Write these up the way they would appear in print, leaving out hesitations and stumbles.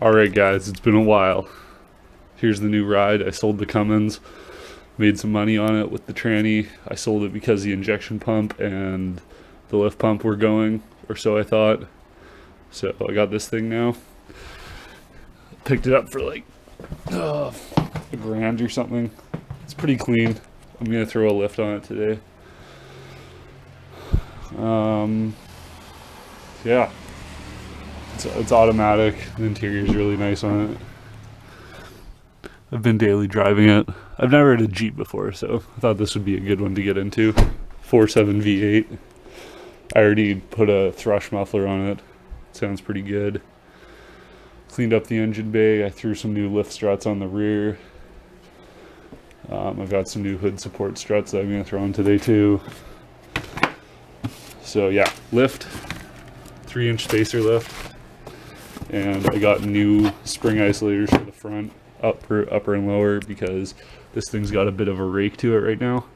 Alright guys, it's been a while. Here's the new ride. I sold the Cummins, made some money on it with the tranny. I sold it because the injection pump and the lift pump were going, or so I thought. So I got this thing now. Picked it up for like $1,000 or something. It's pretty clean. I'm gonna throw a lift on it today. Yeah. It's automatic. The interior is really nice on it. I've been daily driving it. I've never had a Jeep before, so I thought this would be a good one to get into. 4.7 V8. I already put a thrush muffler on it. Sounds pretty good. Cleaned up the engine bay. I threw some new lift struts on the rear. I've got some new hood support struts that I'm going to throw on today too. So yeah, lift. 3-inch spacer lift. And I got new spring isolators for the front, upper and lower, because this thing's got a bit of a rake to it right now.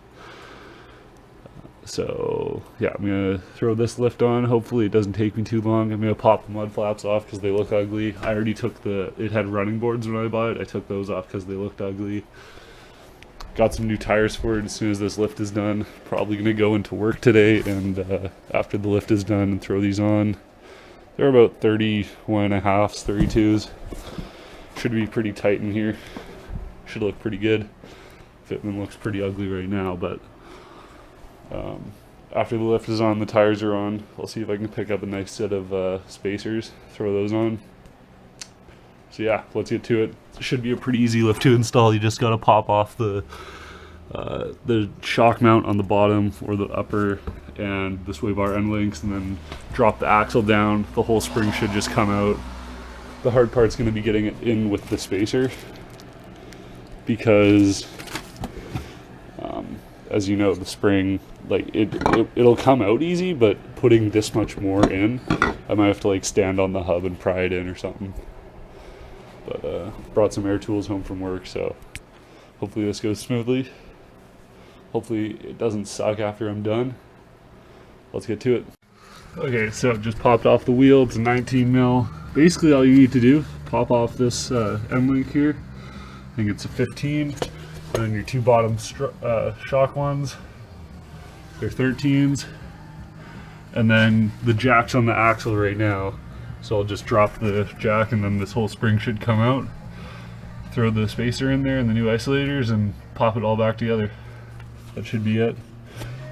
So yeah, I'm gonna throw this lift on. Hopefully it doesn't take me too long. I'm gonna pop the mud flaps off because they look ugly. I already took it had running boards when I bought it. I took those off because they looked ugly. Got some new tires for it as soon as this lift is done. Probably gonna go into work today, and after the lift is done, and throw these on. They're about 31.5s, 32s. Should be pretty tight in here. Should look pretty good. Fitment looks pretty ugly right now, but after the lift is on, the tires are on. I'll see if I can pick up a nice set of spacers, throw those on. So yeah, let's get to it. It should be a pretty easy lift to install. You just gotta pop off the shock mount on the bottom or the upper and the sway bar end links, and then drop the axle down. The whole spring should just come out. The hard part's going to be getting it in with the spacer, because as you know, the spring, like it'll come out easy, but putting this much more in, I might have to like stand on the hub and pry it in or something. But brought some air tools home from work, so hopefully this goes smoothly. Hopefully it doesn't suck after I'm done. Let's get to it. Okay, so just popped off the wheel. It's a 19 mil. Basically all you need to do, pop off this end link here. I think it's a 15. And then your two bottom shock ones, they're 13s. And then the jack's on the axle right now. So I'll just drop the jack and then this whole spring should come out. Throw the spacer in there and the new isolators and pop it all back together. That should be it.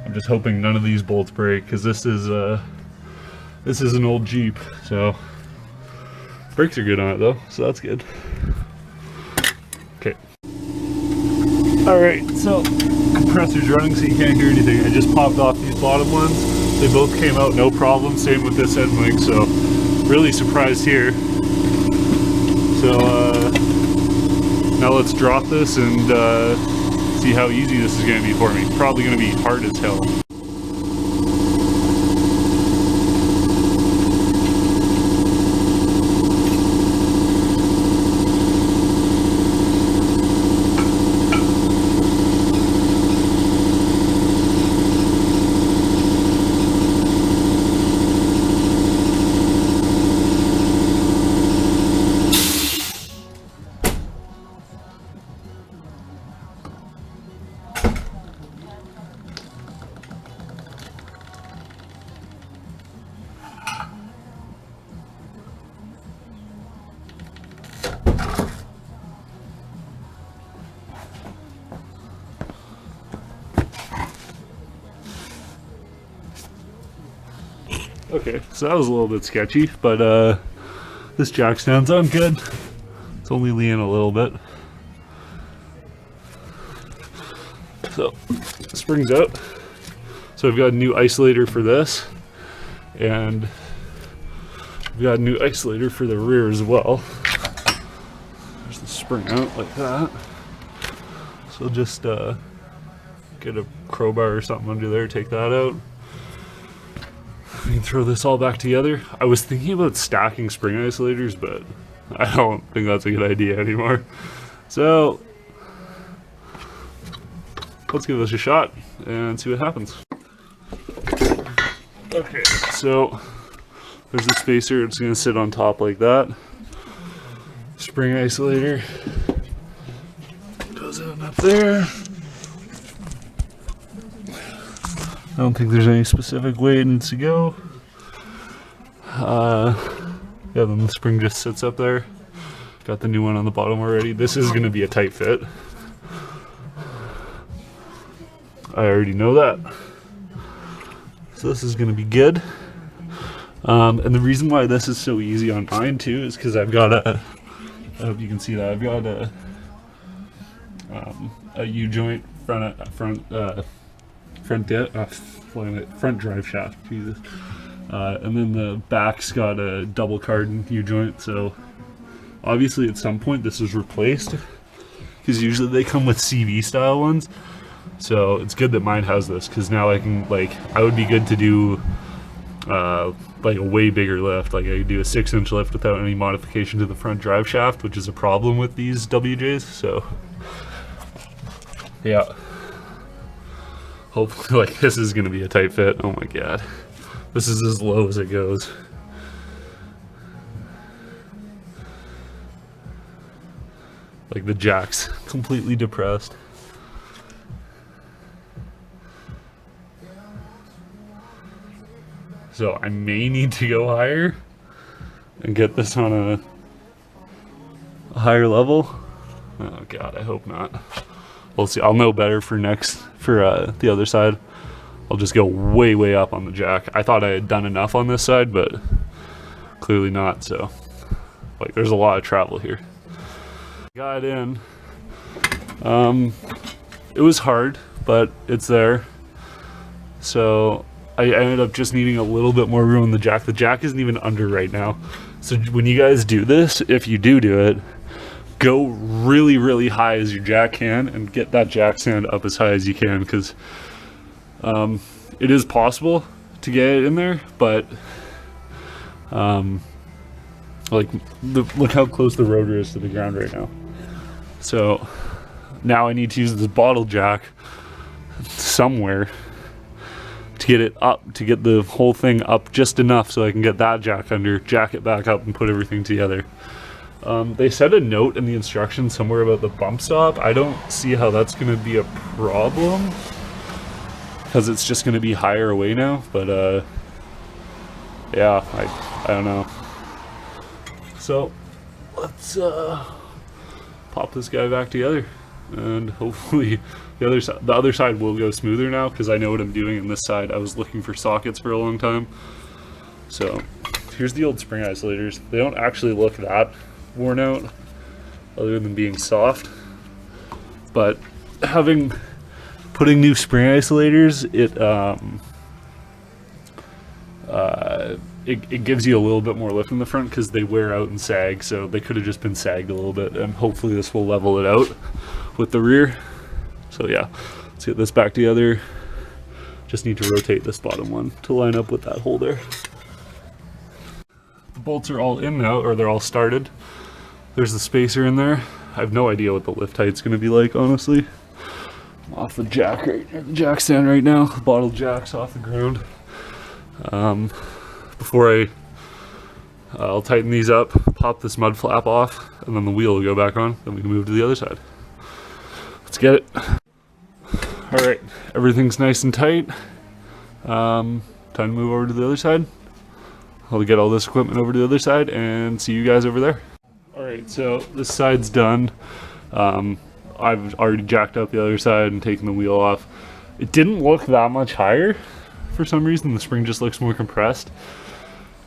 I'm just hoping none of these bolts break, because this is an old Jeep, so brakes are good on it though, so that's good. Okay. Alright, so compressor's running so you can't hear anything. I just popped off these bottom ones. They both came out no problem. Same with this end link, so really surprised here. So now let's drop this and see how easy this is going to be for me. Probably going to be hard as hell. Okay, so that was a little bit sketchy, but this jack stands on good. It's only leaning a little bit. So, spring's out. So I've got a new isolator for this, and we've got a new isolator for the rear as well. There's the spring out like that. So just get a crowbar or something under there, take that out. We can throw this all back together. I was thinking about stacking spring isolators, but I don't think that's a good idea anymore. So let's give this a shot and see what happens. Okay, so there's the spacer. It's going to sit on top like that. spring isolator goes in up there. I don't think there's any specific way it needs to go. Yeah, then the spring just sits up there. Got the new one on the bottom already. This is going to be a tight fit. I already know that. So this is going to be good. And the reason why this is so easy on mine too is because I've got a, I hope you can see that, I've got a U-joint front drive shaft, Jesus. And then the back's got a double cardon U-joint, so obviously at some point this was replaced, because usually they come with CV style ones. So it's good that mine has this, because now I can, like, I would be good to do like a way bigger lift. Like I could do a 6-inch lift without any modification to the front drive shaft, which is a problem with these WJs. So yeah, hopefully, like, this is gonna be a tight fit. Oh my god, this is as low as it goes. Like the jack's completely depressed. So I may need to go higher and get this on a higher level. Oh god, I hope not. We'll see. I'll know better for the other side. I'll just go way up on the jack. I thought I had done enough on this side, but clearly not. So, like, there's a lot of travel here. Got in. It was hard, but it's there. So I ended up just needing a little bit more room on the jack. The jack isn't even under right now. So when you guys do this, if you do it, go really high as your jack can and get that jack stand up as high as you can, because it is possible to get it in there, but like, look how close the rotor is to the ground right now. So now I need to use this bottle jack somewhere to get it up, to get the whole thing up just enough so I can get that jack under, jack it back up, and put everything together. They said a note in the instructions somewhere about the bump stop. I don't see how that's going to be a problem, because it's just going to be higher away now. But yeah, I don't know. So let's pop this guy back together, and hopefully the other side will go smoother now, because I know what I'm doing on this side. I was looking for sockets for a long time. So here's the old spring isolators. They don't actually look that worn out, other than being soft. But putting new spring isolators, it gives you a little bit more lift in the front, because they wear out and sag. So they could have just been sagged a little bit, and hopefully this will level it out with the rear. So yeah, let's get this back together. Just need to rotate this bottom one to line up with that hole there. The bolts are all in now, or they're all started. There's the spacer in there. I have no idea what the lift height's going to be like, honestly. I'm off the jack the jack stand right now. The bottle jack's off the ground. Before I'll tighten these up, pop this mud flap off, and then the wheel will go back on. Then we can move to the other side. Let's get it. All right, everything's nice and tight. Time to move over to the other side. I'll get all this equipment over to the other side and see you guys over there. All right, so this side's done. I've already jacked up the other side and taken the wheel off. It didn't look that much higher for some reason. The spring just looks more compressed.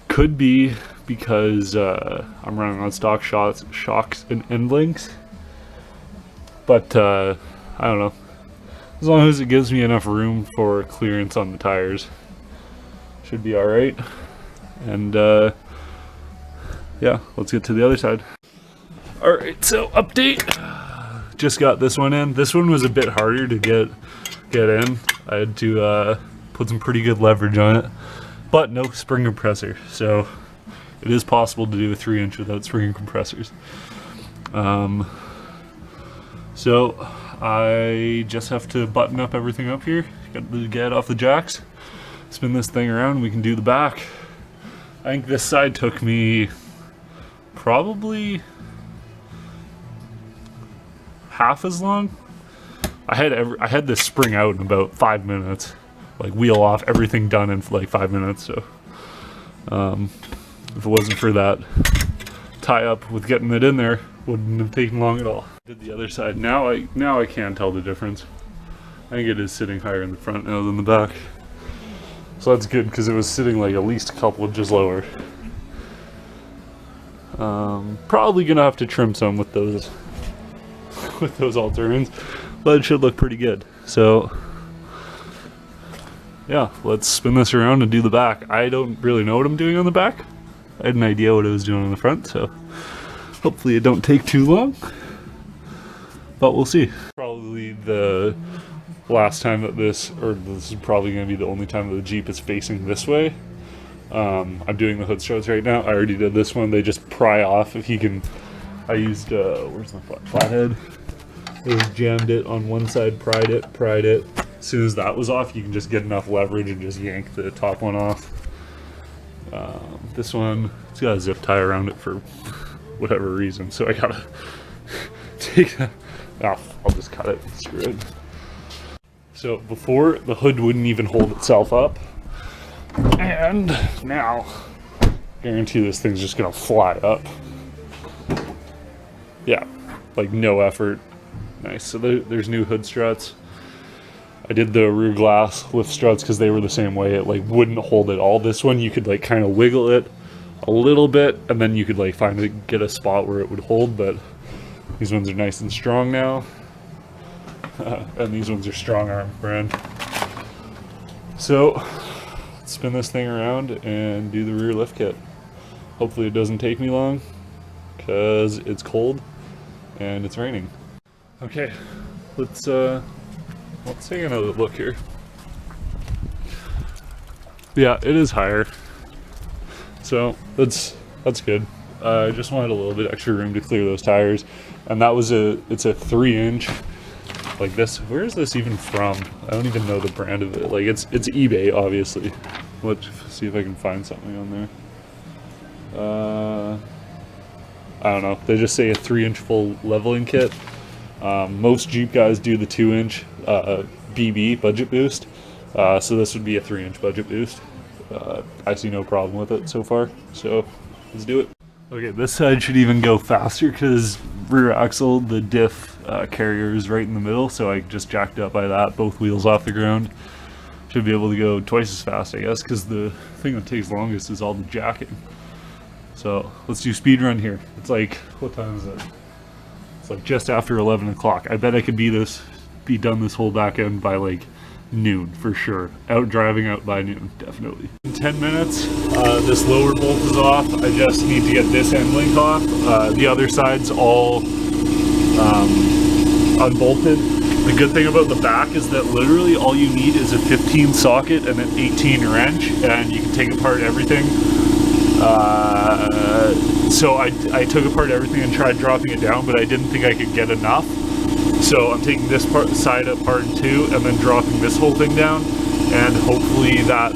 Could be because I'm running on stock shocks and end links. But I don't know. As long as it gives me enough room for clearance on the tires, should be all right. And yeah, let's get to the other side. All right, so update. Just got this one in. This one was a bit harder to get in. I had to put some pretty good leverage on it, but no spring compressor. So it is possible to do a 3-inch without spring compressors. So I just have to button up everything up here. Got to get off the jacks, spin this thing around, we can do the back. I think this side took me probably half as long. I had this spring out in about 5 minutes, like wheel off, everything done in like 5 minutes. So if it wasn't for that tie up with getting it in there, wouldn't have taken long at all. Did the other side. Now I can tell the difference. I think it is sitting higher in the front now than the back. So that's good, because it was sitting like at least a couple inches lower. Probably gonna have to trim some with those all-terrains, but it should look pretty good. So yeah, let's spin this around and do the back. I don't really know what I'm doing on the back. I had an idea what I was doing on the front, so hopefully it don't take too long, but we'll see. Probably the last time that this is probably going to be the only time that the Jeep is facing this way. I'm doing the hood struts right now. I already did this one. They just pry off if you can. I used, where's my flathead? I just jammed it on one side, pried it. As soon as that was off, you can just get enough leverage and just yank the top one off. This one, it's got a zip tie around it for whatever reason, so I gotta take that off. I'll just cut it, screw it. So before, the hood wouldn't even hold itself up, and now I guarantee this thing's just gonna fly up. Yeah, like no effort. Nice. So there's new hood struts. I did the rear glass lift struts because they were the same way. It like wouldn't hold at all. This one you could like kind of wiggle it a little bit, and then you could like get a spot where it would hold. But these ones are nice and strong now, and these ones are strong arm brand. So let's spin this thing around and do the rear lift kit. Hopefully it doesn't take me long, because it's cold and it's raining. Okay, let's take another look here. Yeah, it is higher, so that's good. I just wanted a little bit extra room to clear those tires, and that was it's a 3-inch like this. Where is this even from? I don't even know the brand of it. Like it's eBay, obviously. Let's see if I can find something on there. I don't know. They just say a 3-inch full leveling kit. Most Jeep guys do the 2-inch BB budget boost, so this would be a 3-inch budget boost. I see no problem with it so far, so let's do it. Okay, this side should even go faster because rear axle, the diff carrier is right in the middle, so I just jacked up by that, both wheels off the ground. Should be able to go twice as fast, I guess, because the thing that takes longest is all the jacking. So let's do speed run here. It's like, what time is it? It's like just after 11 o'clock. I bet I could be done this whole back end by like noon for sure. Out driving out by noon, definitely. In 10 minutes, this lower bolt is off. I just need to get this end link off. The other side's all unbolted. The good thing about the back is that literally all you need is a 15 socket and an 18 wrench, and you can take apart everything. So I took apart everything and tried dropping it down, but I didn't think I could get enough. So I'm taking this side apart in two and then dropping this whole thing down, and hopefully that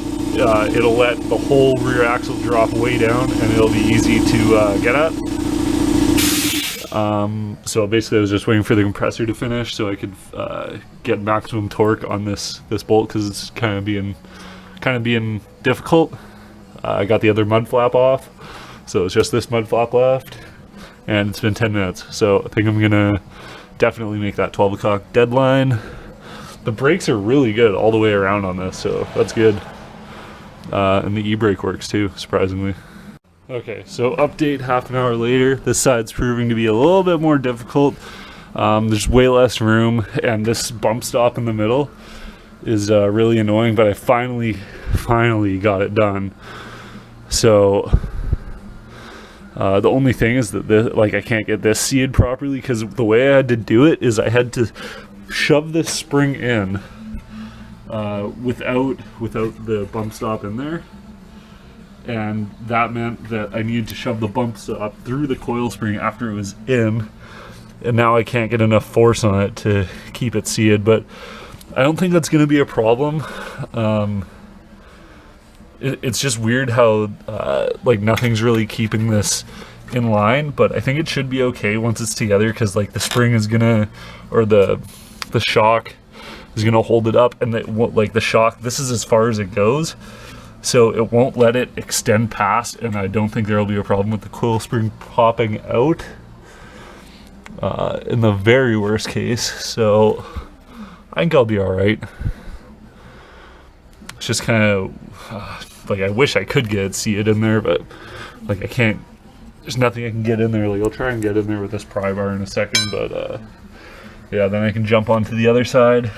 it'll let the whole rear axle drop way down and it'll be easy to get at. So basically I was just waiting for the compressor to finish so I could get maximum torque on this bolt, because it's kind of being difficult. I got the other mud flap off, so it's just this mud flap left, and it's been 10 minutes, so I think I'm gonna definitely make that 12 o'clock deadline. The brakes are really good all the way around on this, so that's good. And the e-brake works too, surprisingly. Okay, so update half an hour later. This side's proving to be a little bit more difficult. There's way less room, and this bump stop in the middle is really annoying, but I finally got it done. So the only thing is that I can't get this seated properly, because the way I had to do it is I had to shove this spring in without the bump stop in there, and that meant that I needed to shove the bump stop through the coil spring after it was in, and now I can't get enough force on it to keep it seated. But I don't think that's going to be a problem. It's just weird how like nothing's really keeping this in line, but I think it should be okay once it's together, because like the spring is gonna, or the shock is gonna hold it up, and like the shock, this is as far as it goes, so it won't let it extend past, and I don't think there will be a problem with the coil spring popping out in the very worst case. So I think I'll be all right. It's just kind of like, I wish I could see it in there, but like I can't. There's nothing I can get in there. Like I'll try and get in there with this pry bar in a second, but yeah, then I can jump onto the other side.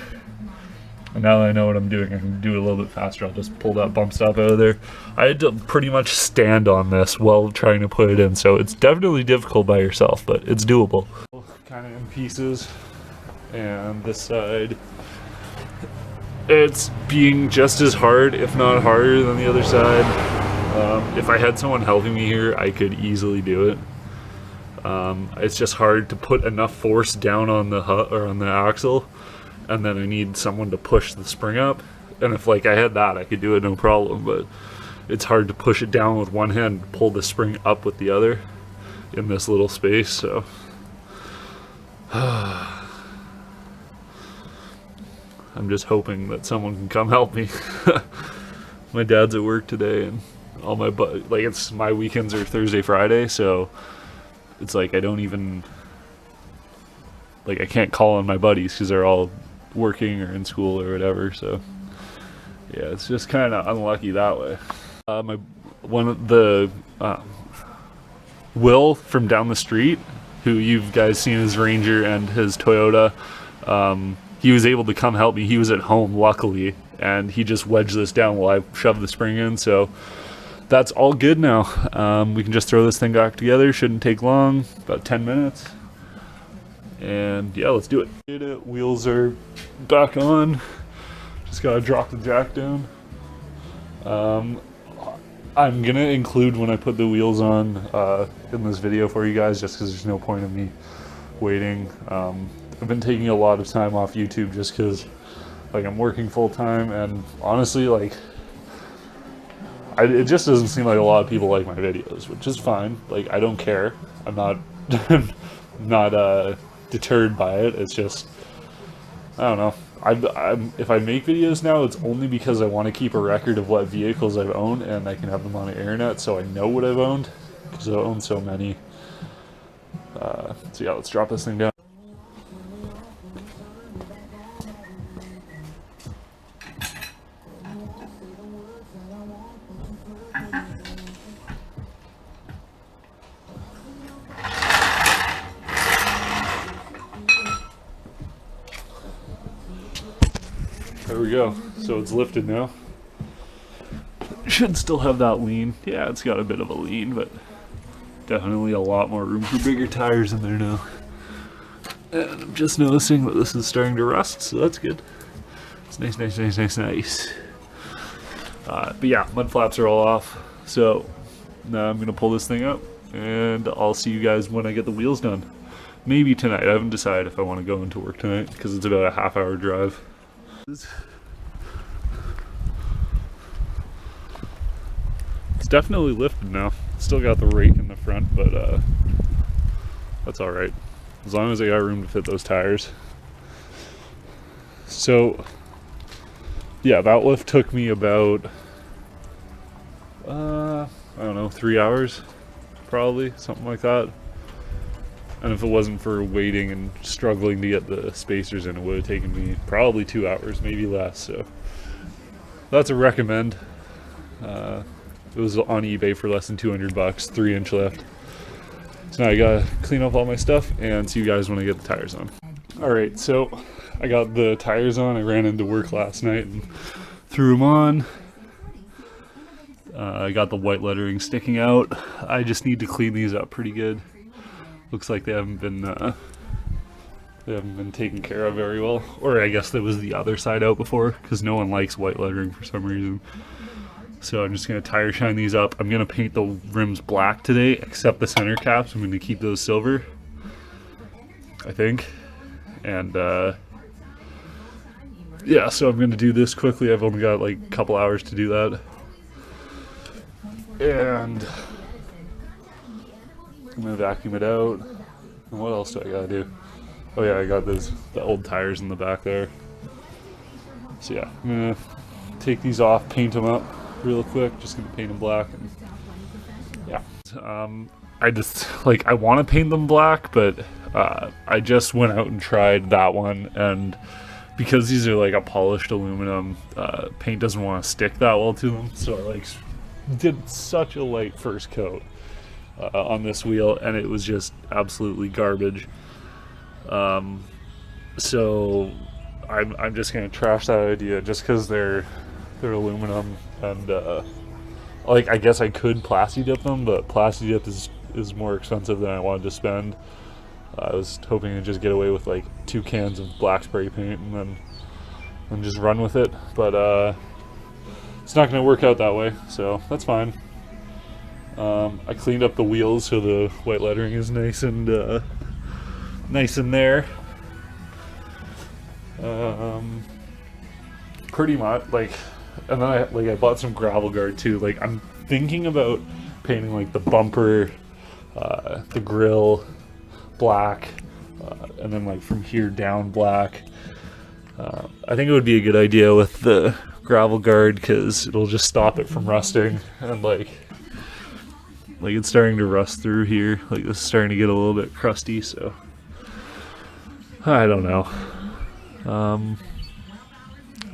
And now that I know what I'm doing, I can do it a little bit faster. I'll just pull that bump stop out of there. I had to pretty much stand on this while trying to put it in, so it's definitely difficult by yourself, but it's doable. Kind of in pieces, and this side, it's being just as hard, if not harder, than the other side. If I had someone helping me here, I could easily do it. It's just hard to put enough force down on the or on the axle, and then I need someone to push the spring up. And if like I had that, I could do it no problem, but it's hard to push it down with one hand, pull the spring up with the other in this little space. So I'm just hoping that someone can come help me. My dad's at work today, and all my like it's my weekends are Thursday, Friday, so it's like I don't even like I can't call on my buddies because they're all working or in school or whatever. So yeah, it's just kind of unlucky that way. One of the Will from down the street, who you've guys seen his Ranger and his Toyota, he was able to come help me. He was at home, luckily, and he just wedged this down while I shoved the spring in, so that's all good now. We can just throw this thing back together. Shouldn't take long, about 10 minutes. And yeah, let's do it. Wheels are back on. Just gotta drop the jack down. I'm gonna include when I put the wheels on in this video for you guys, just because there's no point in me waiting. I've been taking a lot of time off YouTube just because like I'm working full time, and honestly, like it just doesn't seem like a lot of people like my videos, which is fine. Like I don't care. I'm not not deterred by it. It's just, I don't know. If I make videos now, it's only because I want to keep a record of what vehicles I've owned, and I can have them on the internet so I know what I've owned, because I own so many. So yeah, let's drop this thing down. There we go. So it's lifted now. Should still have that lean. Yeah, it's got a bit of a lean, but definitely a lot more room for bigger tires in there now. And I'm just noticing that this is starting to rust, so that's good. It's nice, nice, nice, nice, nice. But yeah, mud flaps are all off. So now I'm gonna pull this thing up, and I'll see you guys when I get the wheels done. Maybe tonight. I haven't decided if I want to go into work tonight, because it's about a half-hour drive. It's definitely lifted now. Still got the rake in the front, but that's alright, as long as I got room to fit those tires. So yeah, that lift took me about I don't know, 3 hours probably, something like that. And if it wasn't for waiting and struggling to get the spacers in, it would have taken me probably 2 hours, maybe less. So that's a recommend. It was on eBay for less than 200 bucks, 3-inch lift. So now I gotta clean up all my stuff and see you guys when I get the tires on. Alright, so I got the tires on. I ran into work last night and threw them on. I got the white lettering sticking out. I just need to clean these up pretty good. Looks like they haven't been taken care of very well. Or I guess there was the other side out before, because no one likes white lettering for some reason. So I'm just going to tire shine these up. I'm going to paint the rims black today, except the center caps. I'm going to keep those silver, I think. And yeah, so I'm going to do this quickly. I've only got like a couple hours to do that. And I'm gonna vacuum it out. And what else do I gotta do? Oh yeah, I got the old tires in the back there. So yeah, I'm gonna take these off, paint them up real quick. Just gonna paint them black, and yeah. I just I want to paint them black, but I just went out and tried that one, and because these are like a polished aluminum, paint doesn't want to stick that well to them. So I did such a light first coat on this wheel, and it was just absolutely garbage. So I'm just gonna trash that idea just because they're aluminum, and I guess I could plasti dip them, but plasti dip is more expensive than I wanted to spend. I was hoping to just get away with like 2 cans of black spray paint and then just run with it, but it's not going to work out that way, so that's fine. I cleaned up the wheels so the white lettering is nice and there. Pretty much, and then I bought some gravel guard too. I'm thinking about painting the bumper, the grill black, and then from here down black. I think it would be a good idea with the gravel guard because it'll just stop it from rusting, and it's starting to rust through here. This is starting to get a little bit crusty, so I don't know.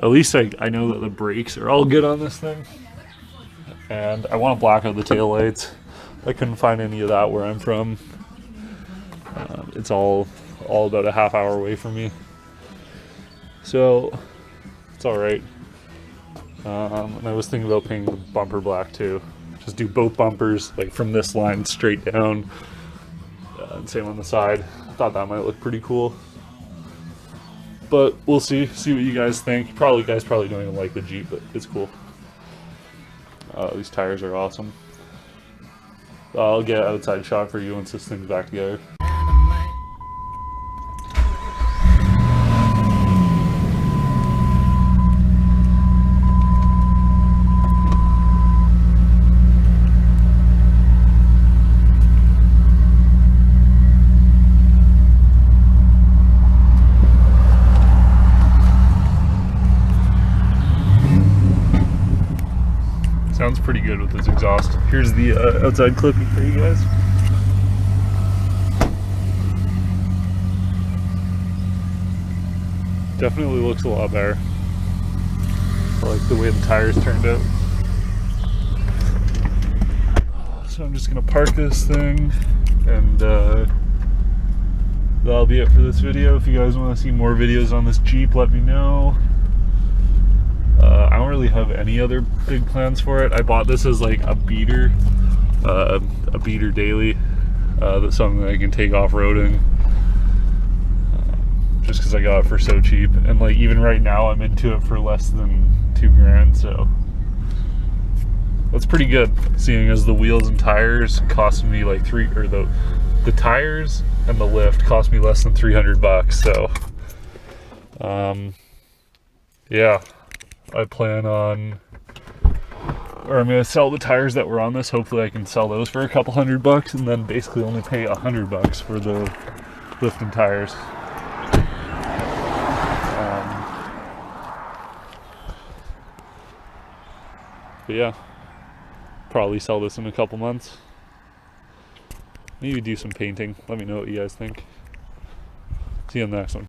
At least I know that the brakes are all good on this thing, and I want to black out the taillights. I couldn't find any of that where I'm from. It's all about a half hour away from me, so it's all right. And I was thinking about painting the bumper black too. Just do both bumpers from this line straight down, and same on the side. I thought that might look pretty cool. But we'll see what you guys think. You guys probably don't even like the Jeep, but it's cool. These tires are awesome. I'll get an outside shot for you once this thing's back together. Sounds pretty good with this exhaust. Here's the outside clipping for you guys. Definitely looks a lot better. I like the way the tires turned out. So I'm just gonna park this thing, and that'll be it for this video. If you guys want to see more videos on this Jeep, let me know. I don't really have any other big plans for it. I bought this as a beater daily. That's something that I can take off-roading, just because I got it for so cheap. And even right now I'm into it for less than $2 grand, so that's pretty good, seeing as the wheels and tires cost me the tires and the lift cost me less than $300, so yeah. I plan on, or I'm going to sell the tires that were on this. Hopefully I can sell those for a couple $100, and then basically only pay $100 for the lift and tires. But yeah, probably sell this in a couple months. Maybe do some painting. Let me know what you guys think. See you in the next one.